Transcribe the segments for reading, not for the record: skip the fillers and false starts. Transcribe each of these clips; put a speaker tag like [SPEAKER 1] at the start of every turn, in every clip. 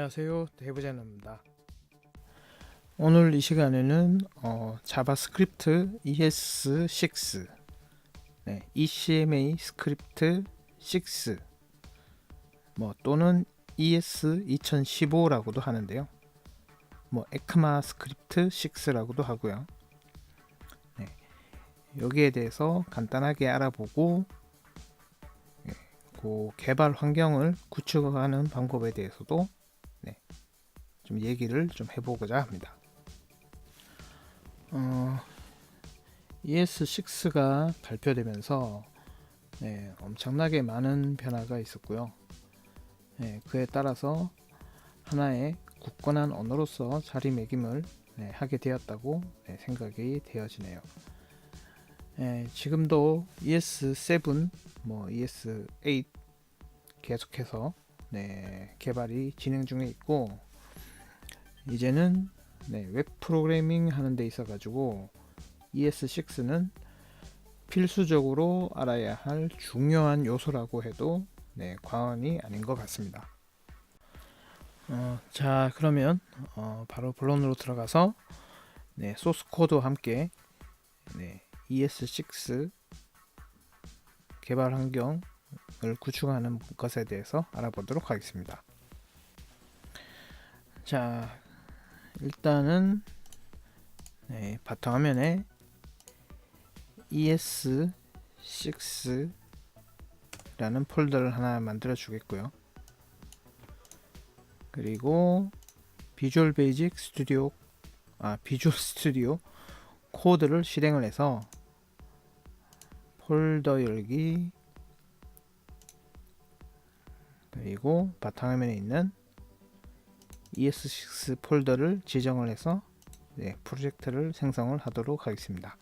[SPEAKER 1] 안녕하세요, 대부제너입니다. 오늘 이 시간에는 자바스크립트 ES6 ECMA 스크립트 6 또는 ES2015라고도 하는데요. 에크마 스크립트 6라고도 하고요. 여기에 대해서 간단하게 알아보고 그 개발 환경을 구축하는 방법에 대해서도 좀 얘기를 좀 해보고자 합니다. ES6가 발표되면서 엄청나게 많은 변화가 있었고요. 그에 따라서 하나의 굳건한 언어로서 자리매김을 하게 되었다고 생각이 되어지네요. 지금도 ES7, ES8 계속해서 개발이 진행 중에 있고, 이제는 웹 프로그래밍 하는 데 있어 가지고 ES6는 필수적으로 알아야 할 중요한 요소라고 해도 과언이 아닌 것 같습니다. 자, 그러면 바로 본론으로 들어가서 소스 코드와 함께 ES6 개발 환경을 구축하는 것에 대해서 알아보도록 하겠습니다. 자, 일단은 바탕화면에 ES6라는 폴더를 하나 만들어 주겠고요. 그리고 비주얼 스튜디오 코드를 실행을 해서 폴더 열기, 그리고 바탕화면에 있는 ES6 폴더를 지정을 해서 프로젝트를 생성을 하도록 하겠습니다.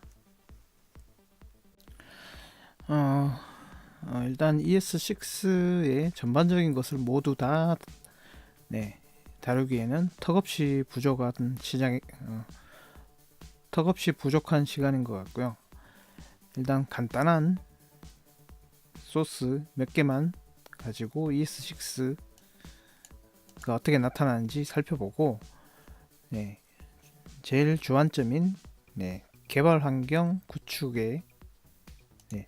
[SPEAKER 1] 일단 ES6의 전반적인 것을 모두 다 다루기에는 턱없이 부족한 시간인 것 같고요. 일단 간단한 소스 몇 개만 가지고 ES6가 어떻게 나타나는지 살펴보고, 제일 주안점인 개발 환경 구축에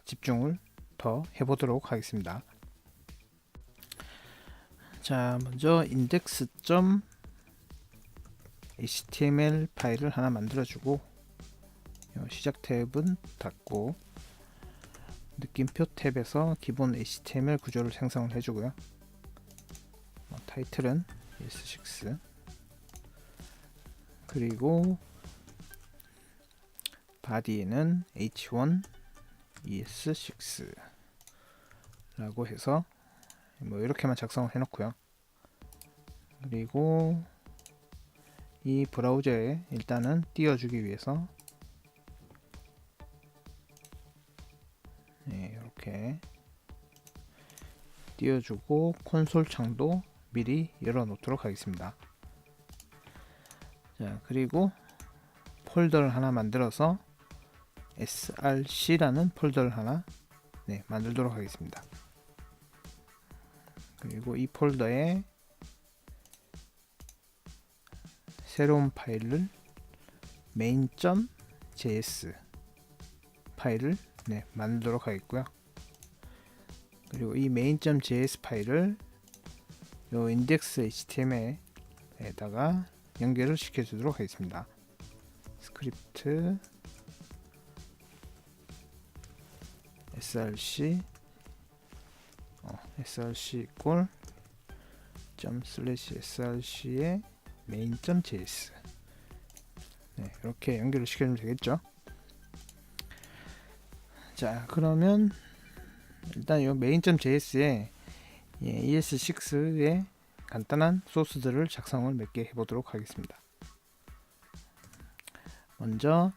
[SPEAKER 1] 집중을 더 해보도록 하겠습니다. 자, 먼저 index.html 파일을 하나 만들어주고, 시작 탭은 닫고 느낌표 탭에서 기본 HTML 구조를 생성을 해주고요. 타이틀은 ES6, 그리고 바디에는 H1 ES6 라고 해서 이렇게만 작성을 해놓고요. 그리고 이 브라우저에 일단은 띄워주기 위해서 이렇게 띄워주고 콘솔 창도 미리 열어 놓도록 하겠습니다. 자, 그리고 폴더를 하나 만들어서 src라는 폴더를 하나 만들도록 하겠습니다. 그리고 이 폴더에 새로운 파일을 main.js 파일을 만들도록 하겠고요. 그리고 이 main.js 파일을 요 index.html에다가 연결을 시켜주도록 하겠습니다. 스크립트 src equal /src의 main.js 이렇게 연결을 시켜주면 되겠죠. 자, 그러면 일단 이 main.js에 ES6의 간단한 소스들을 작성을 몇 개 해보도록 하겠습니다. 먼저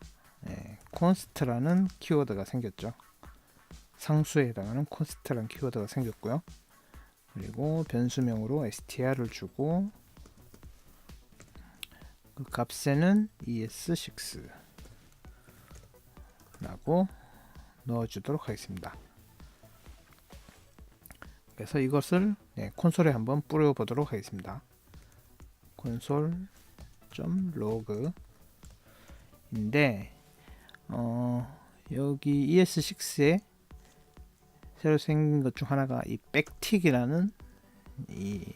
[SPEAKER 1] const라는 키워드가 생겼죠. 상수에 해당하는 const라는 키워드가 생겼고요. 그리고 변수명으로 str을 주고, 그 값에는 ES6 라고 넣어주도록 하겠습니다. 그래서 이것을 콘솔에 한번 뿌려보도록 하겠습니다. console.log인데 여기 ES6에 새로 생긴 것 중 하나가 이 백틱이라는 이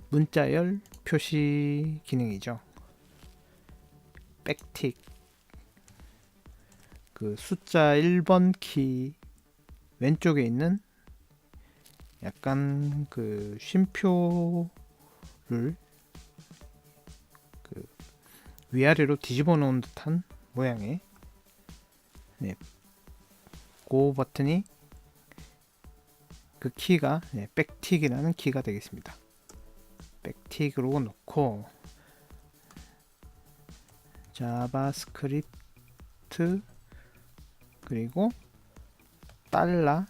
[SPEAKER 1] 문자열 표시 기능이죠. 백틱, 그 숫자 1번 키 왼쪽에 있는 약간 그 쉼표를 그 위아래로 뒤집어 놓은 듯한 모양의 그 버튼이 그 키가 백틱이라는 키가 되겠습니다. 백틱으로 놓고 자바스크립트 그리고 달러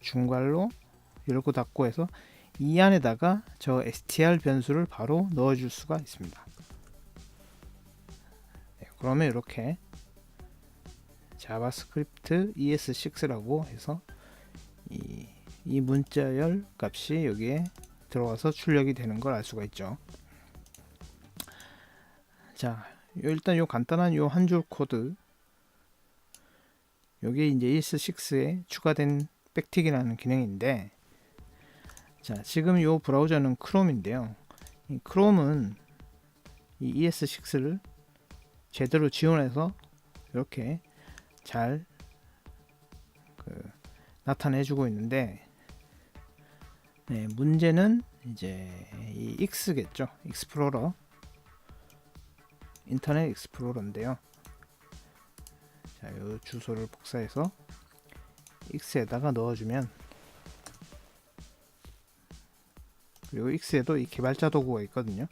[SPEAKER 1] 중괄호 열고 닫고 해서 이 안에다가 저 str 변수를 바로 넣어줄 수가 있습니다. 그러면 이렇게 자바스크립트 ES6라고 해서 이 문자열 값이 여기에 들어가서 출력이 되는 걸 알 수가 있죠. 자, 일단 요 간단한 요 한 줄 코드, 요게 이제 ES6에 추가된 백틱이라는 기능인데, 자, 지금 요 브라우저는 크롬인데요. 이 크롬은 이 ES6를 제대로 지원해서 이렇게 잘 나타내주고 있는데, 문제는 이제 이 X겠죠. 익스플로러, 인터넷 익스플로러인데요. 자, 이 주소를 복사해서 X에다가 넣어주면, 그리고 X에도 이 개발자 도구가 있거든요.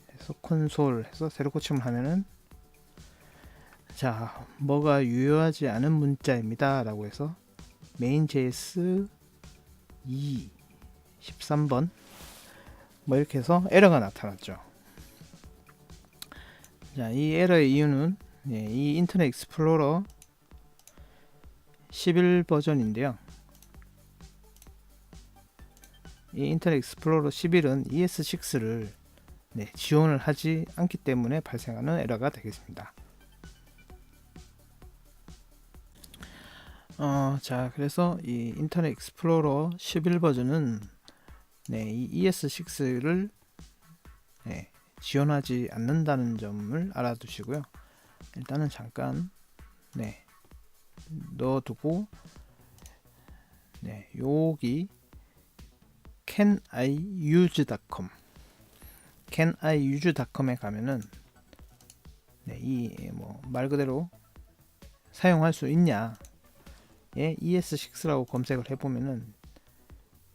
[SPEAKER 1] 그래서 콘솔 해서 새로 고침을 하면은, 자, 뭐가 유효하지 않은 문자입니다 라고 해서 main.js 13번 뭐 이렇게 해서 에러가 나타났죠. 자, 이 에러의 이유는 이 인터넷 익스플로러 11 버전인데요. 이 인터넷 익스플로러 11은 ES6를 지원을 하지 않기 때문에 발생하는 에러가 되겠습니다. 자, 그래서 이 인터넷 익스플로러 11 버전은 이 ES6를 지원하지 않는다는 점을 알아두시고요. 일단은 잠깐 넣어두고 여기 caniuse.com caniuse.com에 가면은 이 말 그대로 사용할 수 있냐 ES6라고 검색을 해보면은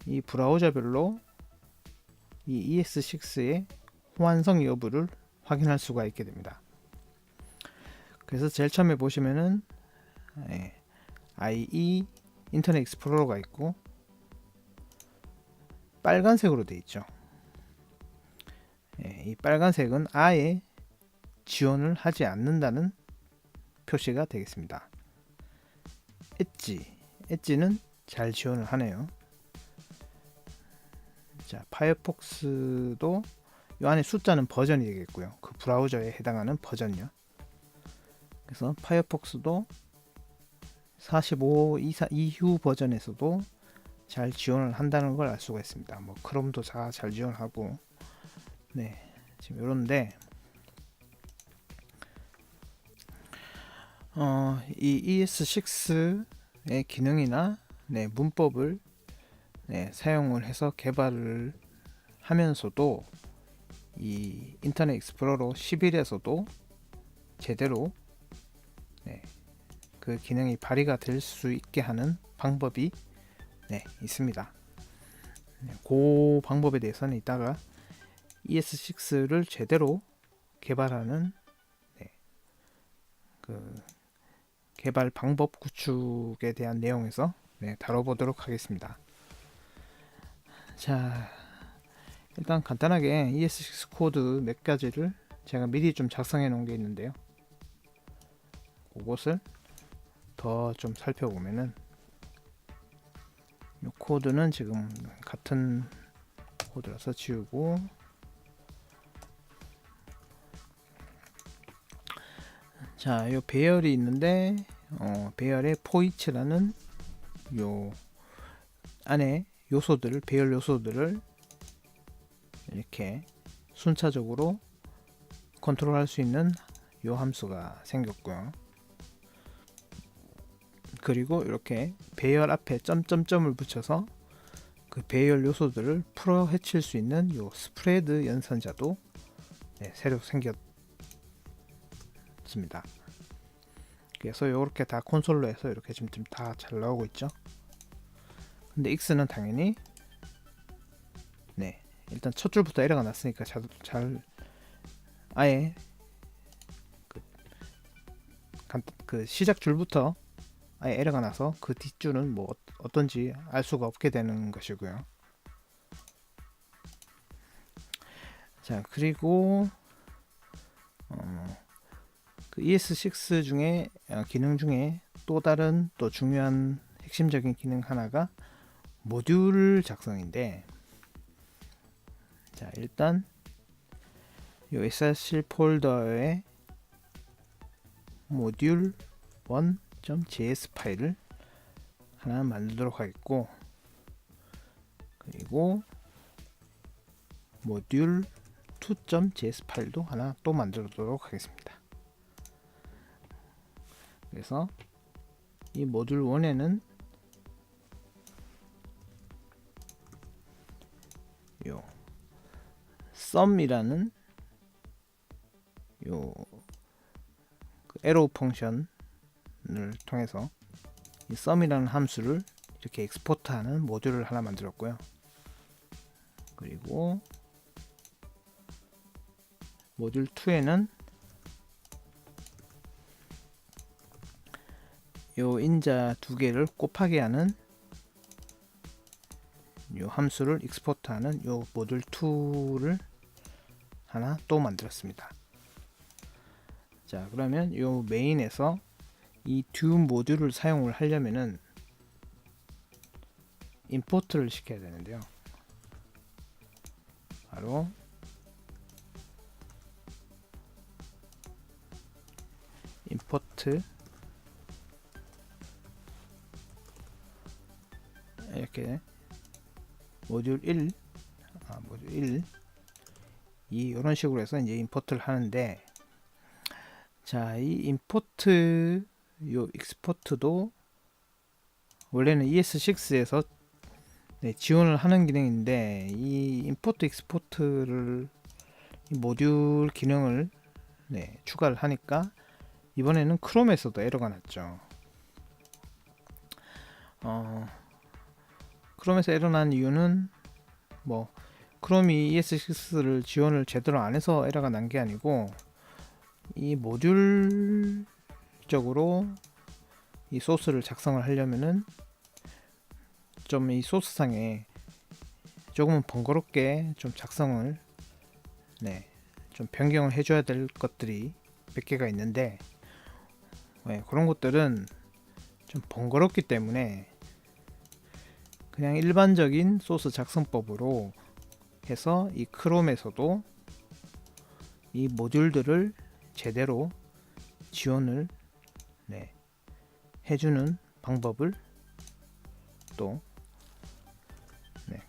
[SPEAKER 1] 이 브라우저별로 이 ES6의 호환성 여부를 확인할 수가 있게 됩니다. 그래서 제일 처음에 보시면은 IE 인터넷 익스플로러가 있고 빨간색으로 되어 있죠. 이 빨간색은 아예 지원을 하지 않는다는 표시가 되겠습니다. 엣지는 잘 지원을 하네요. 자, 파이어폭스도 이 안에 숫자는 버전이 되겠고요. 그 브라우저에 해당하는 버전이요. 그래서 파이어폭스도 45 이후 버전에서도 잘 지원을 한다는 걸 알 수가 있습니다. 뭐 크롬도 잘 지원하고 지금 이런데 이 ES6의 기능이나 문법을 사용을 해서 개발을 하면서도 이 인터넷 익스플로러 11에서도 제대로 그 기능이 발휘가 될 수 있게 하는 방법이 있습니다. 그 방법에 대해서는 이따가 ES6를 제대로 개발하는 그 개발 방법 구축에 대한 내용에서 다뤄보도록 하겠습니다. 자, 일단 간단하게 ES6 코드 몇 가지를 제가 미리 좀 작성해 놓은 게 있는데요. 그것을 더 좀 살펴보면은 이 코드는 지금 같은 코드라서 지우고, 자, 요 배열이 있는데 배열에 포이츠라는 요 안에 요소들을, 배열 요소들을 이렇게 순차적으로 컨트롤할 수 있는 요 함수가 생겼고요. 그리고 이렇게 배열 앞에 점점점을 붙여서 그 배열 요소들을 풀어 헤칠 수 있는 요 스프레드 연산자도 새로 생겼습니다. 그래서 이렇게 다 콘솔로 해서 이렇게 지금 다 잘 나오고 있죠. 근데 X는 당연히 일단 첫 줄부터 에러가 났으니까 잘 아예 그 시작 줄부터 아예 에러가 나서 그 뒷줄은 뭐 어떤지 알 수가 없게 되는 것이고요. 자, 그리고 그 ES6 중에 기능 중에 또 다른 또 중요한 핵심적인 기능 하나가 모듈 작성인데, 자, 일단 이 src 폴더에 모듈 1.js 파일을 하나 만들도록 하겠고, 그리고 모듈 2.js 파일도 하나 또 만들도록 하겠습니다. 그래서 이 모듈 1에는 요 sum이라는 요 에로우 펑션을 통해서 이 sum이라는 함수를 이렇게 엑스포트하는 모듈을 하나 만들었고요. 그리고 모듈 2에는 요 인자 두 개를 곱하게 하는 요 함수를 익스포트하는 요 모듈 2를 하나 또 만들었습니다. 자, 그러면 요 메인에서 이 두 모듈을 사용을 하려면은 임포트를 시켜야 되는데요. 바로 임포트 이렇게 모듈 1 이런 식으로 해서 이제 임포트를 하는데, 자, 이 임포트 요 익스포트도 원래는 ES6에서 지원을 하는 기능인데, 이 임포트 익스포트를 이 모듈 기능을 추가를 하니까 이번에는 크롬에서도 에러가 났죠. 크롬에서 에러 난 이유는 뭐 크롬이 ES6를 지원을 제대로 안 해서 에러가 난 게 아니고, 이 모듈적으로 이 소스를 작성을 하려면은 좀 이 소스상에 조금은 번거롭게 좀 작성을 좀 변경을 해줘야 될 것들이 몇 개가 있는데, 그런 것들은 좀 번거롭기 때문에 그냥 일반적인 소스 작성법으로 해서 이 크롬에서도 이 모듈들을 제대로 지원을 해주는 방법을 또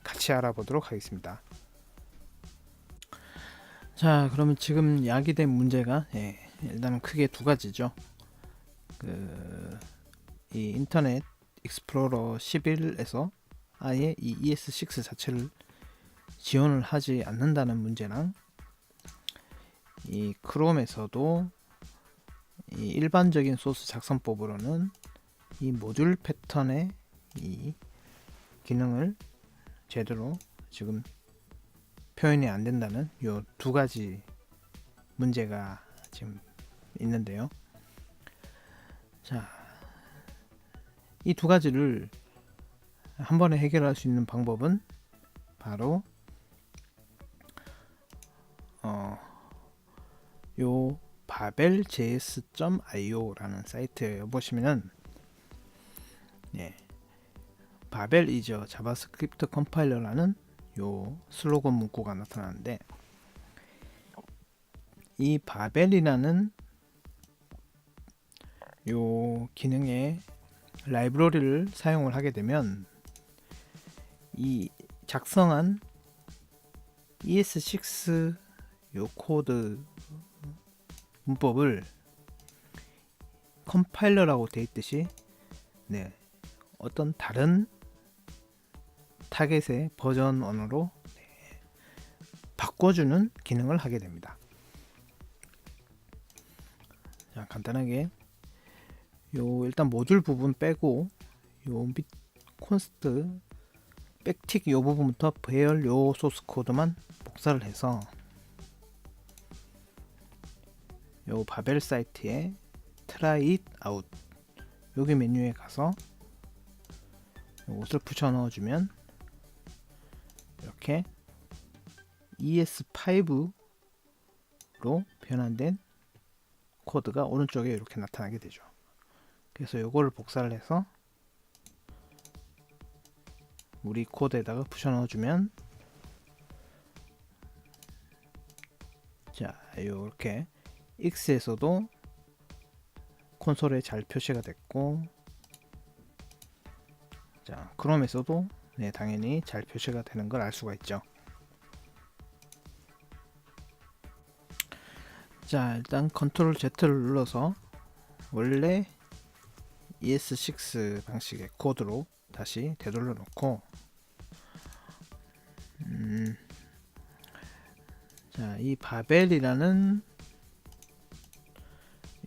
[SPEAKER 1] 같이 알아보도록 하겠습니다. 자, 그러면 지금 야기된 문제가 일단은 크게 두 가지죠. 이 인터넷 익스플로러 11에서 아예 이 ES6 자체를 지원을 하지 않는다는 문제랑, 이 크롬에서도 이 일반적인 소스 작성법으로는 이 모듈 패턴의 이 기능을 제대로 지금 표현이 안 된다는 요 두 가지 문제가 지금 있는데요. 자, 이 두 가지를 한 번에 해결할 수 있는 방법은 바로 요 babel.js.io라는 사이트에 보시면은 바벨 이저 자바스크립트 컴파일러라는 요 슬로건 문구가 나타나는데, 이 바벨이라는 요 기능의 라이브러리를 사용을 하게 되면 이 작성한 ES6 요 코드 문법을 컴파일러라고 되어 있듯이 어떤 다른 타겟의 버전 언어로 바꿔주는 기능을 하게 됩니다. 자, 간단하게 요 일단 모듈 부분 빼고 요 밑 콘스트 백틱 요 부분부터 배열 요 소스 코드만 복사를 해서 요 바벨 사이트에 try it out 여기 메뉴에 가서 이것을 붙여 넣어주면 이렇게 ES5로 변환된 코드가 오른쪽에 이렇게 나타나게 되죠. 그래서 이거를 복사를 해서 우리 코드에다가 붙여 넣어주면, 자, 이렇게 X에서도 콘솔에 잘 표시가 됐고, 자, 크롬에서도 당연히 잘 표시가 되는 걸 알 수가 있죠. 자, 일단 컨트롤 Z를 눌러서 원래 ES6 방식의 코드로 다시 되돌려 놓고, 자, 이 바벨이라는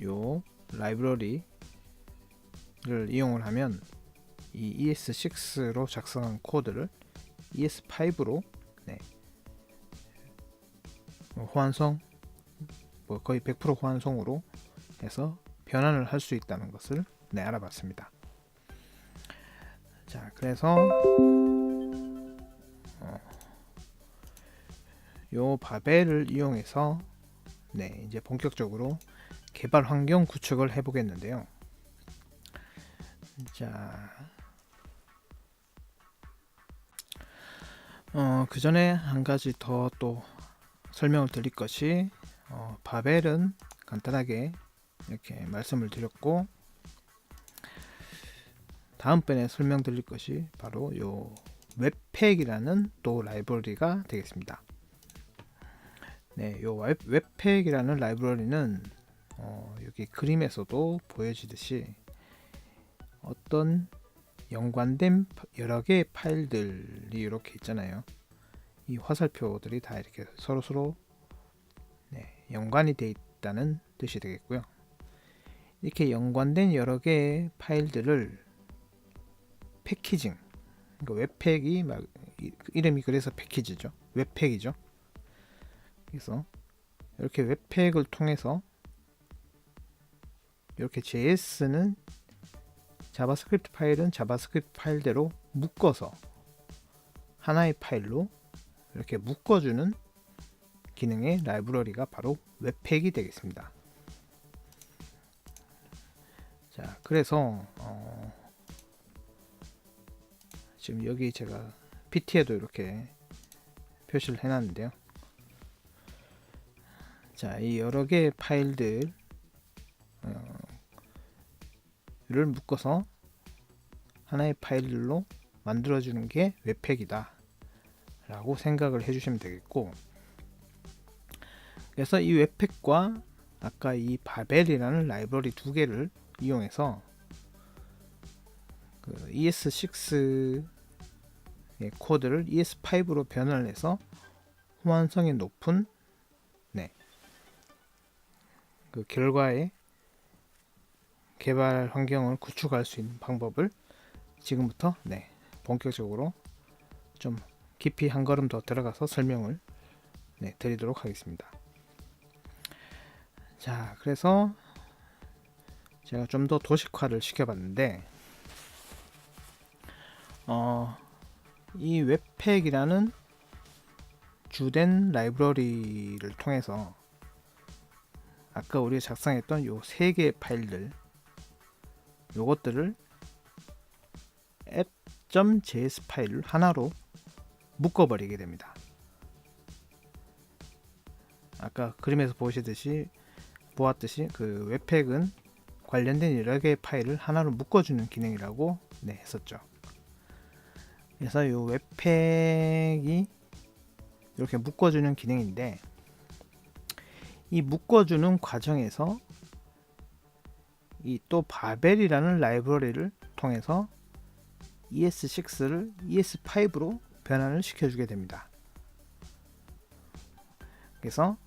[SPEAKER 1] 요 라이브러리를 이용을 하면 이 ES6로 작성한 코드를 ES5로 호환성, 거의 100% 호환성으로 해서 변환을 할 수 있다는 것을 알아봤습니다. 자, 그래서 요 바벨을 이용해서 이제 본격적으로 개발 환경 구축을 해 보겠는데요. 자, 그 전에 한 가지 더 또 설명을 드릴 것이, 바벨은 간단하게 이렇게 말씀을 드렸고, 다음번에 설명드릴 것이 바로 요 웹팩이라는 또 라이브러리가 되겠습니다. 요 웹팩이라는 라이브러리는 여기 그림에서도 보여지듯이 어떤 연관된 여러 개의 파일들이 이렇게 있잖아요. 이 화살표들이 다 이렇게 서로 연관이 되어 있다는 뜻이 되겠고요. 이렇게 연관된 여러 개의 파일들을 패키징, 그러니까 웹팩이 막 이름이 그래서 패키지죠. 웹팩이죠. 그래서 이렇게 웹팩을 통해서 이렇게 JS는 자바스크립트 파일은 자바스크립트 파일대로 묶어서 하나의 파일로 이렇게 묶어주는 기능의 라이브러리가 바로 웹팩이 되겠습니다. 자, 그래서 지금 여기 제가 PT에도 이렇게 표시를 해놨는데요. 자, 이 여러 개의 파일들을 묶어서 하나의 파일로 만들어주는 게 웹팩이다 라고 생각을 해주시면 되겠고, 그래서 이 웹팩과 아까 이 바벨이라는 라이브러리 두 개를 이용해서 그 ES6의 코드를 ES5로 변환을 해서 호환성이 높은 그 결과의 개발 환경을 구축할 수 있는 방법을 지금부터 본격적으로 좀 깊이 한 걸음 더 들어가서 설명을 드리도록 하겠습니다. 자, 그래서 제가 좀 더 도식화를 시켜봤는데, 이 웹팩이라는 주된 라이브러리를 통해서 아까 우리가 작성했던 요 세 개의 파일들, 요것들을 앱 package.js 파일을 하나로 묶어버리게 됩니다. 아까 그림에서 보았듯이 그 웹팩은 관련된 여러 개의 파일을 하나로 묶어주는 기능이라고 했었죠. 그래서 이 웹팩이 이렇게 묶어주는 기능인데, 이 묶어주는 과정에서 이 또 바벨이라는 라이브러리를 통해서 ES6를 ES5로 변환을 시켜주게 됩니다. 그래서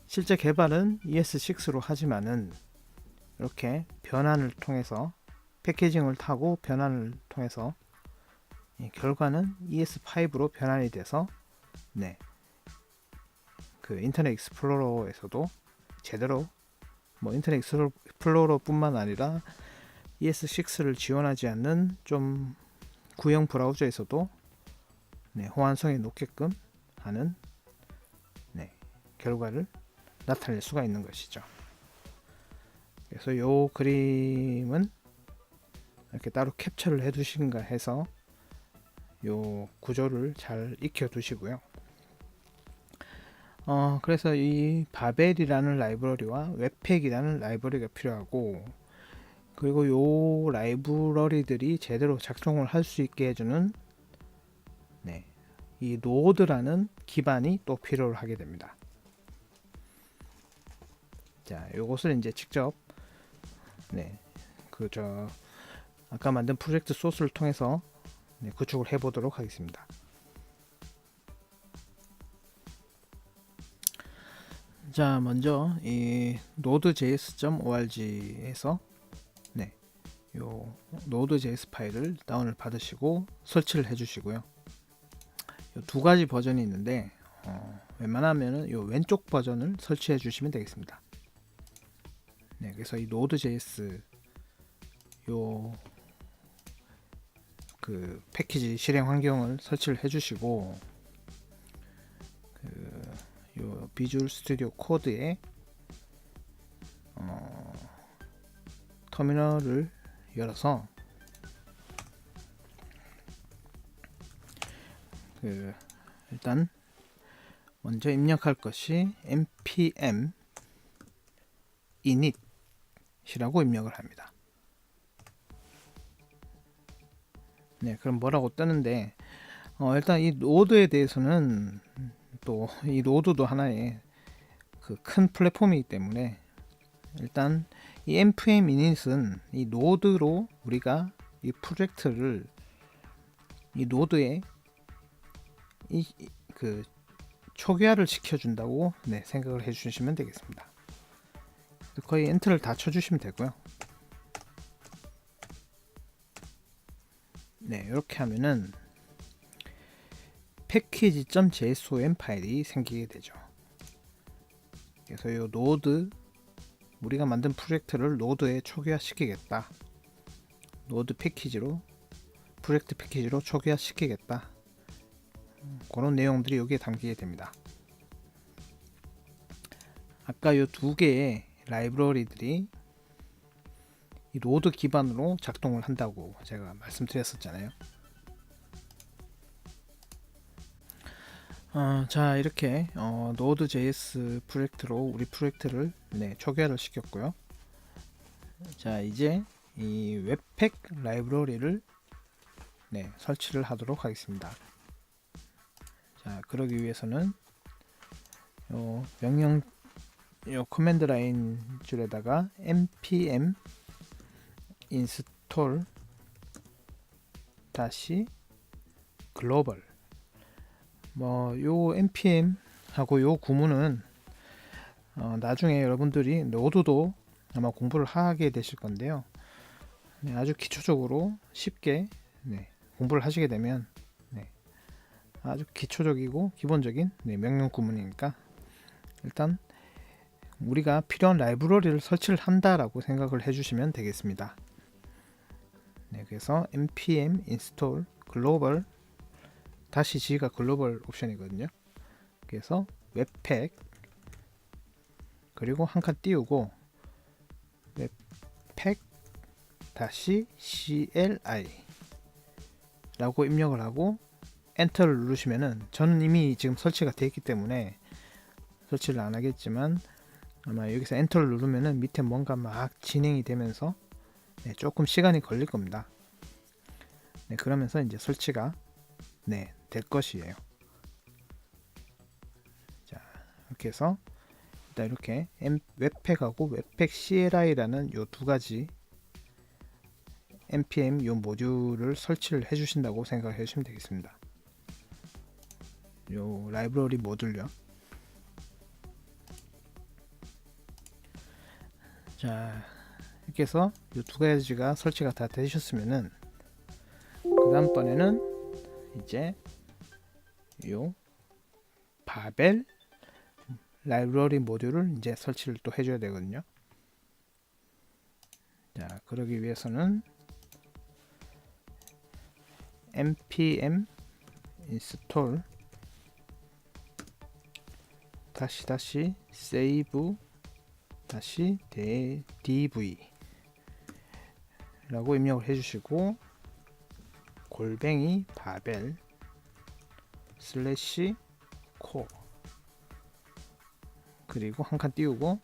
[SPEAKER 1] 실제 개발은 ES6로 하지만은 이렇게 변환을 통해서 패키징을 타고 변환을 통해서 결과는 ES5로 변환이 돼서 그 인터넷 익스플로러에서도 제대로 인터넷 익스플로러 뿐만 아니라 ES6를 지원하지 않는 좀 구형 브라우저에서도 호환성이 높게끔 하는 결과를 나타낼 수가 있는 것이죠. 그래서 이 그림은 이렇게 따로 캡처를 해 두신가 해서 이 구조를 잘 익혀 두시고요. 그래서 이 바벨이라는 라이브러리와 웹팩이라는 라이브러리가 필요하고, 그리고 이 라이브러리들이 제대로 작동을 할 수 있게 해주는 이 노드라는 기반이 또 필요를 하게 됩니다. 자, 요것을 이제 직접 아까 만든 프로젝트 소스를 통해서 구축을 해 보도록 하겠습니다. 자, 먼저 이 node.js.org에서 요 node.js 파일을 다운을 받으시고 설치를 해 주시고요. 두 가지 버전이 있는데 웬만하면은 요 왼쪽 버전을 설치해 주시면 되겠습니다. 그래서 이 node.js 그 패키지 실행 환경을 설치를 해 주시고, 요 비주얼 스튜디오 코드에 터미널을 열어서 일단 먼저 입력할 것이 npm init이라고 입력을 합니다. 그럼 뭐라고 뜨는데, 일단 이 노드에 대해서는 또 이 노드도 하나의 그 큰 플랫폼이기 때문에 일단 이 npm init은 이 노드로 우리가 이 프로젝트를 이 노드에 그 초기화를 시켜준다고 생각을 해주시면 되겠습니다. 거의 엔터를 다 쳐주시면 되고요. 이렇게 하면은 package.json 파일이 생기게 되죠. 그래서 이 노드, 우리가 만든 프로젝트를 노드에 초기화 시키겠다, 노드 패키지로, 프로젝트 패키지로 초기화 시키겠다, 그런 내용들이 여기에 담기게 됩니다. 아까 이 두 개의 라이브러리들이 이 노드 기반으로 작동을 한다고 제가 말씀드렸었잖아요. 자, 이렇게 node.js 프로젝트로 우리 프로젝트를 초기화를 시켰고요. 자, 이제 이 웹팩 라이브러리를 설치를 하도록 하겠습니다. 자, 그러기 위해서는 명령 커맨드 라인 줄에다가 npm install 다시 글로벌, 요 npm 하고 요 구문은 나중에 여러분들이 노드도 아마 공부를 하게 되실 건데요. 아주 기초적으로 쉽게 공부를 하시게 되면 아주 기초적이고 기본적인 명령 구문이니까 일단 우리가 필요한 라이브러리를 설치를 한다라고 생각을 해주시면 되겠습니다. 그래서 npm install global 다시 G가 글로벌 옵션이거든요. 그래서 웹팩, 그리고 한 칸 띄우고 웹팩 다시 CLI 라고 입력을 하고 엔터를 누르시면은, 저는 이미 지금 설치가 되어 있기 때문에 설치를 안 하겠지만 아마 여기서 엔터를 누르면은 밑에 뭔가 막 진행이 되면서 조금 시간이 걸릴 겁니다. 그러면서 이제 설치가 될 것이에요. 자, 이렇게 해서 일단 이렇게 웹팩하고 웹팩 CLI라는 요 두 가지 npm 요 모듈을 설치를 해 주신다고 생각해 주시면 되겠습니다. 요 라이브러리 모듈요. 자, 이렇게 해서 이 두 가지가 설치가 다 되셨으면은 그 다음번에는 이제 요 바벨 라이브러리 모듈을 이제 설치를 또 해줘야 되거든요. 자, 그러기 위해서는 npm install 다시 save 다시 dv 라고 입력을 해주시고 골뱅이 바벨 슬래시 코 그리고 한 칸 띄우고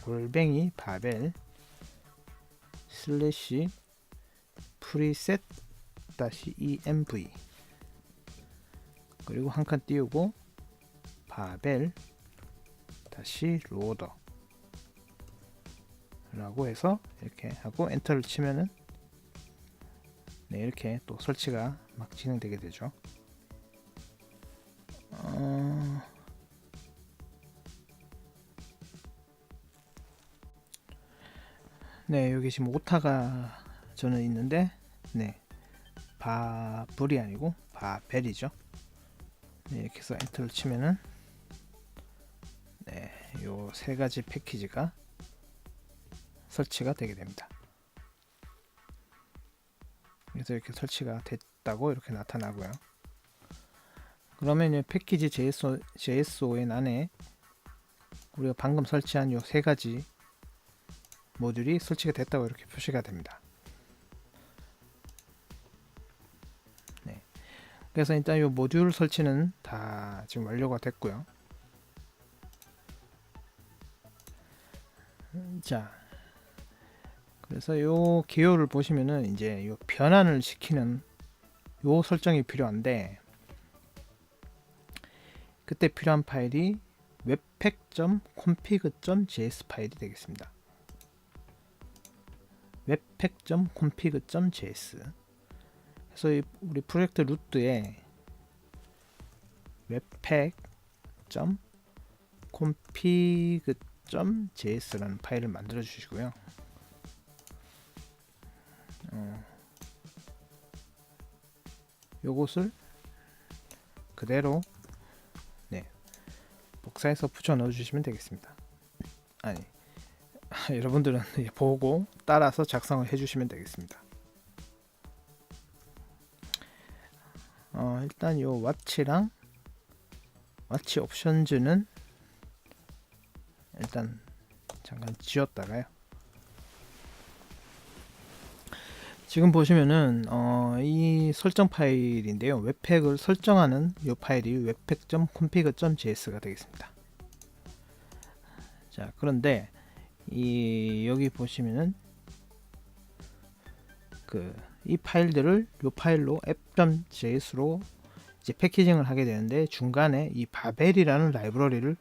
[SPEAKER 1] 골뱅이 바벨 슬래시 프리셋 다시 env 그리고 한 칸 띄우고 바벨 다시 로더 라고 해서 이렇게 하고 엔터를 치면은 이렇게 또 설치가 막 진행되게 되죠. 여기 지금 오타가 저는 있는데 바블이 아니고 바벨이죠. 이렇게 해서 엔터를 치면은 요 세 가지 패키지가 설치가 되게 됩니다. 그래서 이렇게 설치가 됐다고 이렇게 나타나고요. 그러면 이 패키지 JSON 안에 우리가 방금 설치한 요 세 가지 모듈이 설치가 됐다고 이렇게 표시가 됩니다. 그래서 일단 이 모듈 설치는 다 지금 완료가 됐고요. 자, 그래서 요 개요를 보시면은 이제 요 변환을 시키는 요 설정이 필요한데, 그때 필요한 파일이 webpack.config.js 파일이 되겠습니다. webpack.config.js. 그래서 우리 프로젝트 루트에 webpack.config.js라는 파일을 만들어 주시고요. 요것을 그대로 복사해서 붙여 넣어 주시면 되겠습니다. 아니, 여러분들은 보고 따라서 작성을 해 주시면 되겠습니다. 일단 요 왓치랑 왓치 옵션즈는 일단 잠깐 지웠다가요. 지금 보시면은 이 설정 파일인데요. 웹팩을 설정하는 이 파일이 webpack.config.js가 되겠습니다. 자, 그런데 여기 보시면은 이 파일들을 이 파일로 app.js로 이제 패키징을 하게 되는데, 중간에 이 바벨이라는 라이브러리를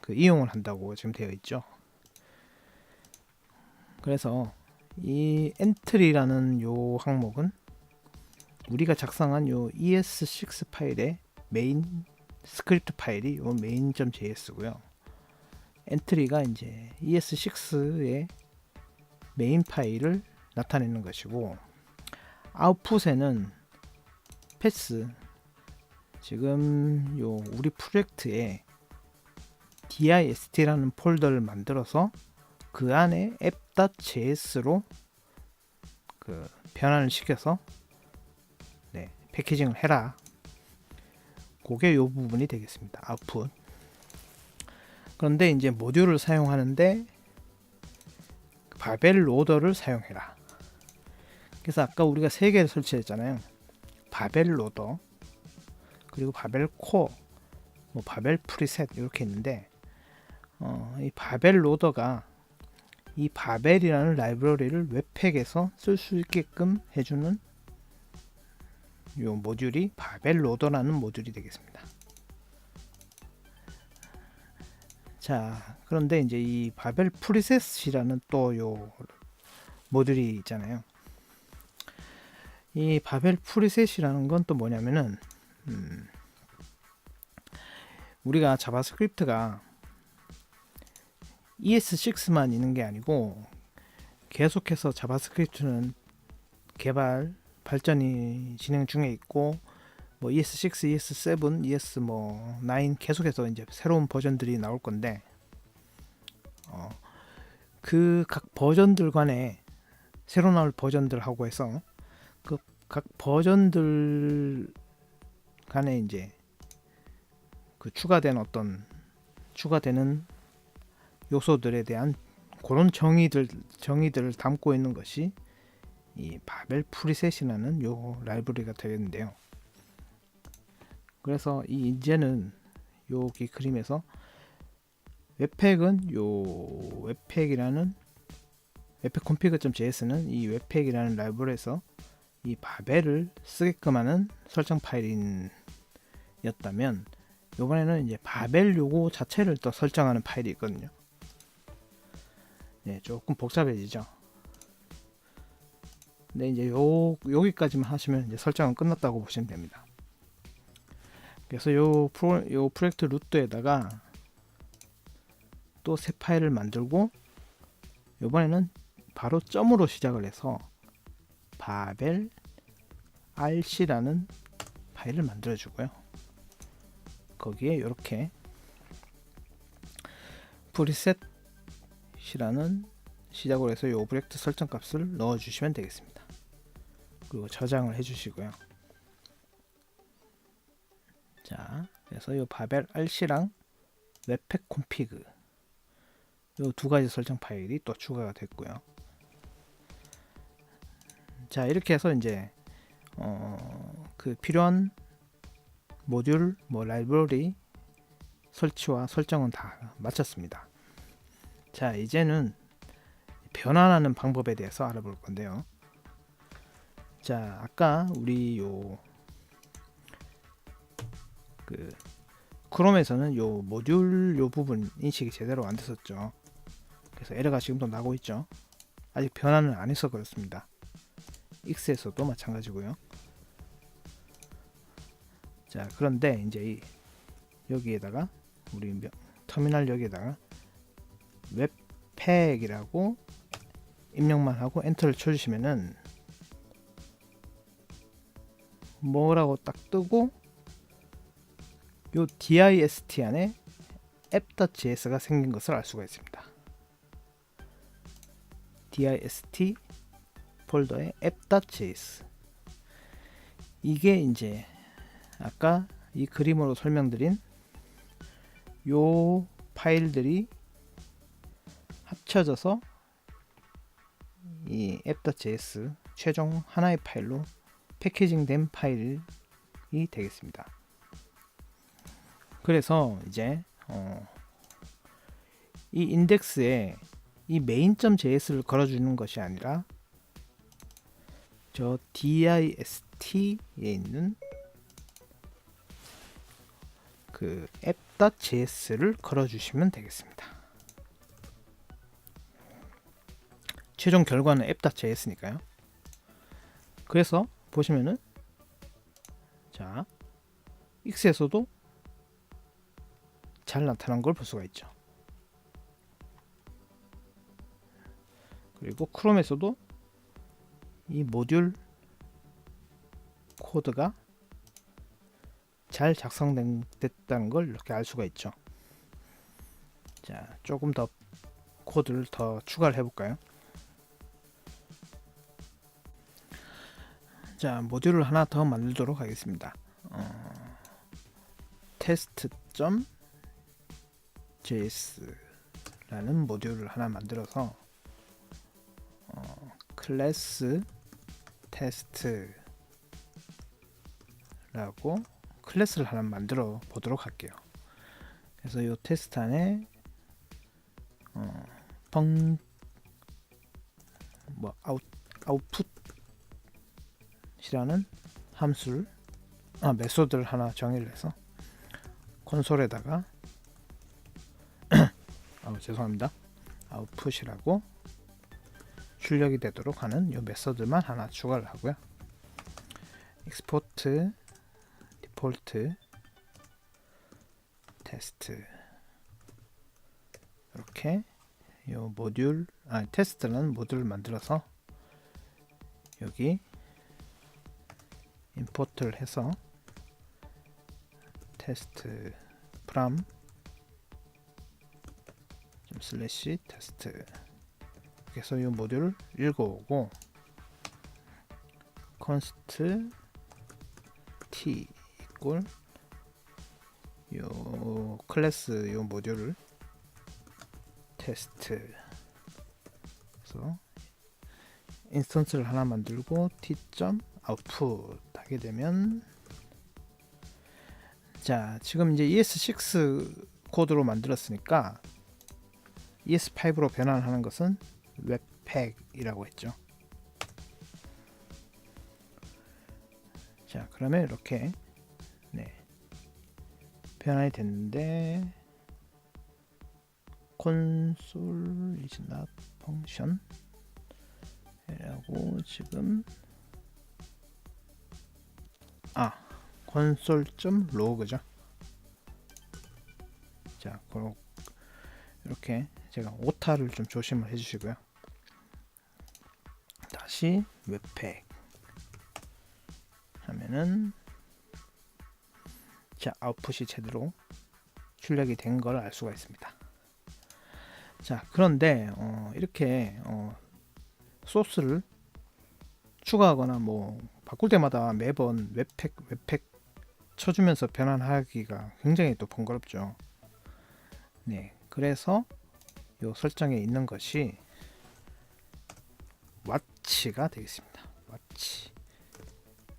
[SPEAKER 1] 이용을 한다고 지금 되어 있죠. 그래서 이 엔트리라는 요 항목은 우리가 작성한 요 ES6 파일의 메인 스크립트 파일이 요 main.js고요. 엔트리가 이제 ES6의 메인 파일을 나타내는 것이고, 아웃풋에는 패스, 지금 요 우리 프로젝트에 dist라는 폴더를 만들어서 그 안에 app.js로 변환을 시켜서 패키징을 해라. 그게 요 부분이 되겠습니다. 아웃풋. 그런데 이제 모듈을 사용하는데 바벨 로더를 사용해라. 그래서 아까 우리가 세 개를 설치했잖아요. 바벨 로더, 그리고 바벨 코어, 뭐 바벨 프리셋 이렇게 있는데 이 바벨 로더가 이 바벨이라는 라이브러리를 웹팩에서 쓸 수 있게끔 해주는 요 모듈이 바벨 로더라는 모듈이 되겠습니다. 자, 그런데 이제 이 바벨 프리셋이라는 또 요 모듈이 있잖아요. 이 바벨 프리셋이라는 건 또 뭐냐면은 우리가 자바스크립트가 ES6만 있는 게 아니고 계속해서 자바스크립트는 개발 발전이 진행 중에 있고 뭐 ES6, ES7, ES 뭐 9 계속해서 이제 새로운 버전들이 나올 건데 그 각 버전들 간에 새로 나올 버전들하고 해서 그 각 버전들 간에 이제 그 추가되는 요소들에 대한 그런 정의들을 담고 있는 것이 이 바벨 프리셋이라는 요 라이브러리가 되겠는데요. 그래서 이제는 여기 그림에서 웹팩은 웹팩 config.js는 이 웹팩이라는 라이브러리에서 이 바벨을 쓰게끔 하는 설정 파일이었다면, 이번에는 이제 바벨 요거 자체를 또 설정하는 파일이 있거든요. 네, 조금 복잡해지죠. 근데 이제 여기까지만 하시면 이제 설정은 끝났다고 보시면 됩니다. 그래서 요 프로젝트 루트에다가 또 새 파일을 만들고, 이번에는 바로 점으로 시작을 해서 바벨 rc라는 파일을 만들어 주고요. 거기에 이렇게 프리셋이라는 시작으로 해서 이 오브젝트 설정 값을 넣어 주시면 되겠습니다. 그리고 저장을 해 주시고요. 자, 그래서 이 바벨 rc랑 웹팩 config 이 두 가지 설정 파일이 또 추가가 됐고요. 자, 이렇게 해서 이제 그 필요한 모듈, 라이브러리 설치와 설정은 다 마쳤습니다. 자, 이제는 변환하는 방법에 대해서 알아볼 건데요. 자, 아까 우리 크롬에서는 요 모듈 요 부분 인식이 제대로 안 됐었죠. 그래서 에러가 지금도 나고 있죠. 아직 변환을 안 해서 그렇습니다. X에서도 마찬가지고요. 자, 그런데 이제 여기에다가 우리 터미널 여기에다가 웹팩이라고 입력만 하고 엔터를 쳐주시면은 뭐라고 딱 뜨고 요 dist 안에 app.js가 생긴 것을 알 수가 있습니다. dist 폴더에 app.js, 이게 이제 아까 이 그림으로 설명드린 요 파일들이 합쳐져서 이 app.js 최종 하나의 파일로 패키징된 파일이 되겠습니다. 그래서 이제 이 인덱스에 이 main.js를 걸어주는 것이 아니라 저 dist에 있는 그 app.js를 걸어주시면 되겠습니다. 최종 결과는 app.js니까요. 그래서 보시면은 자, X에서도 잘 나타난 걸 볼 수가 있죠. 그리고 크롬에서도 이 모듈 코드가 잘 작성됐다는 걸 이렇게 알 수가 있죠. 자, 조금 더 코드를 더 추가를 해볼까요? 자, 모듈을 하나 더 만들도록 하겠습니다. test.js라는 모듈을 하나 만들어서 클래스 테스트라고 클래스를 하나 만들어 보도록 할게요. 그래서 이 테스트 안에 아웃풋이라는 함수를 메소드를 하나 정의를 해서 콘솔에다가 죄송합니다. 아웃풋이라고 출력이 되도록 하는 이 메소드만 하나 추가를 하고요. export default 테스트 이렇게 이 모듈 테스트는 모듈을 만들어서 여기 임포트를 해서 테스트 from 슬래시 테스트 그래서 이 모듈을 읽어오고 const t 이꼴 요 클래스 요 모듈을 테스트 그래서 인스턴스를 하나 만들고 t.output 하게 되면 자 지금 이제 ES6 코드로 만들었으니까 ES5로 변환하는 것은 웹팩이라고 했죠. 자 그러면 이렇게 변환이 됐는데 console is not function 라고 지금 console.log죠. 자 이렇게 제가 오타를 좀 조심을 해주시고요. 다시 웹팩 하면은 자 아웃풋이 제대로 출력이 된 걸 알 수가 있습니다. 자 그런데 이렇게 소스를 추가하거나 뭐 바꿀 때마다 매번 웹팩 쳐주면서 변환하기가 굉장히 또 번거롭죠. 네, 그래서 요 설정에 있는 것이 왓치가 되겠습니다.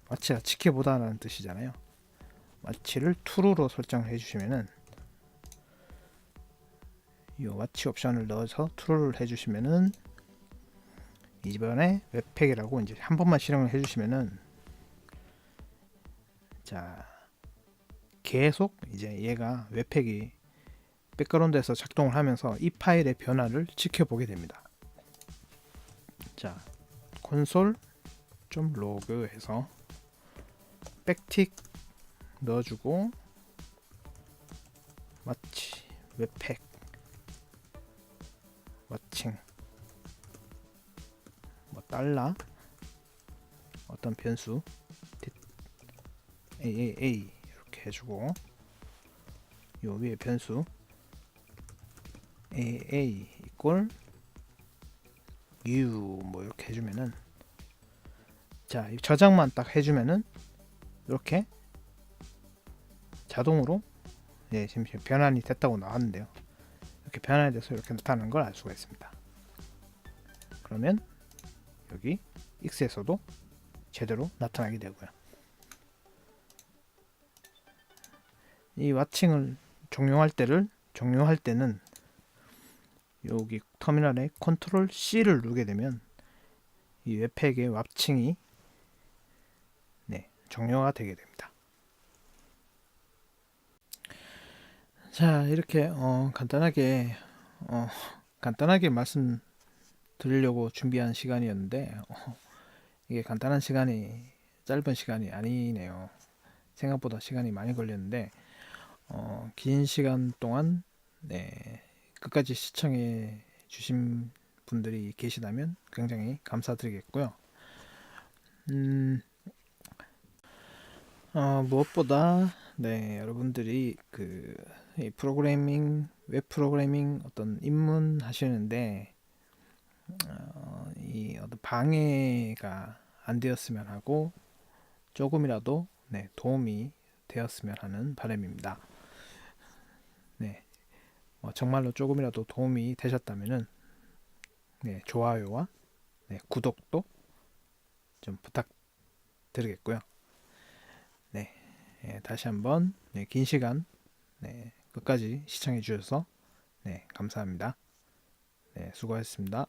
[SPEAKER 1] 왓치가 지켜보다라는 뜻이잖아요. 왓치를 true로 설정을 해주시면은 이 왓치 옵션을 넣어서 true를 해주시면은 이번에 웹팩이라고 이제 한 번만 실행을 해주시면은 자 계속 이제 얘가 웹팩이 백그라운드에서 작동을 하면서 이 파일의 변화를 지켜보게 됩니다. 자 console.log 해서 백틱 넣어주고 왓치 웹팩 왓칭 뭐 달러 어떤 변수 AAA 이렇게 해주고 요 위에 변수 AA 이꼴 U 뭐 이렇게 해주면은 자 저장만 딱 해주면은 이렇게 자동으로 지금 변환이 됐다고 나왔는데요. 이렇게 변환이 돼서 이렇게 나타나는 걸 알 수가 있습니다. 그러면 여기 X에서도 제대로 나타나게 되고요. 이 왓칭을 종료할 때는 여기 터미널에 컨트롤 C를 누르게 되면 이 웹팩의 왓칭이 종료가 되게 됩니다. 자 이렇게 간단하게 말씀드리려고 준비한 시간이었는데 이게 간단한 시간이 짧은 시간이 아니네요. 생각보다 시간이 많이 걸렸는데 긴 시간 동안 끝까지 시청해 주신 분들이 계시다면 굉장히 감사드리겠고요. 무엇보다 여러분들이 이 웹 프로그래밍 어떤 입문 하시는데 이 어떤 방해가 안 되었으면 하고 조금이라도 도움이 되었으면 하는 바람입니다. 정말로 조금이라도 도움이 되셨다면은 좋아요와 구독도 좀 부탁드리겠고요. 네, 다시 한번 긴 시간 끝까지 시청해 주셔서 감사합니다. 수고하셨습니다.